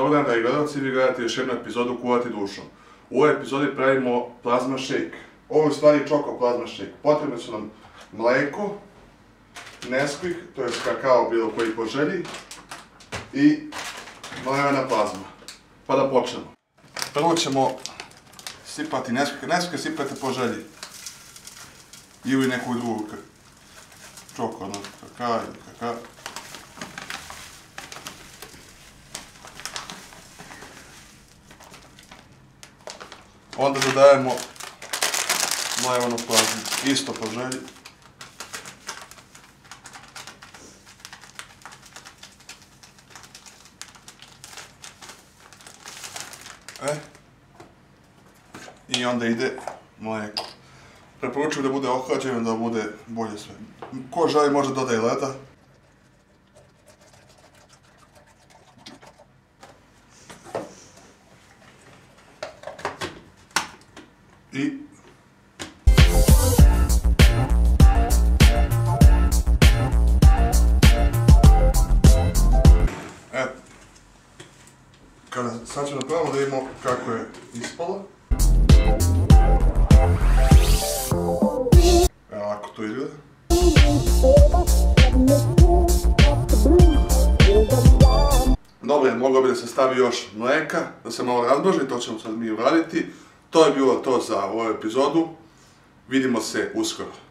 Dobar dan, dragi gledalci, vi gledate još jednu epizodu Kuvati dušom. U ovoj epizodi pravimo plazma shake. Ovo je u stvari čoko plazma shake. Potrebno su nam mleko, Nesquik, to je kakao bilo koji po želji, i mlevena plazma. Pa da počnemo. Prvo ćemo sipati Nesquik. Nesquik sipate po želji. Ili neku drugu čoko, ono, kakao ili kakao. Onda dodajemo mlevenu plazmu, isto po želji. I onda ide mlijeko. Preporučujem da bude ohlađeno, da bude bolje sve. Ko želi može dodaje leda. I sad ćemo napravimo da vidimo kako je ispalo. Evo ovako to izgleda. Dobro je, moglo bi da se stavi još mleka, da se malo razblaži, to ćemo sad mi uraditi. To je bilo to za ovu epizodu. Vidimo se uskoro.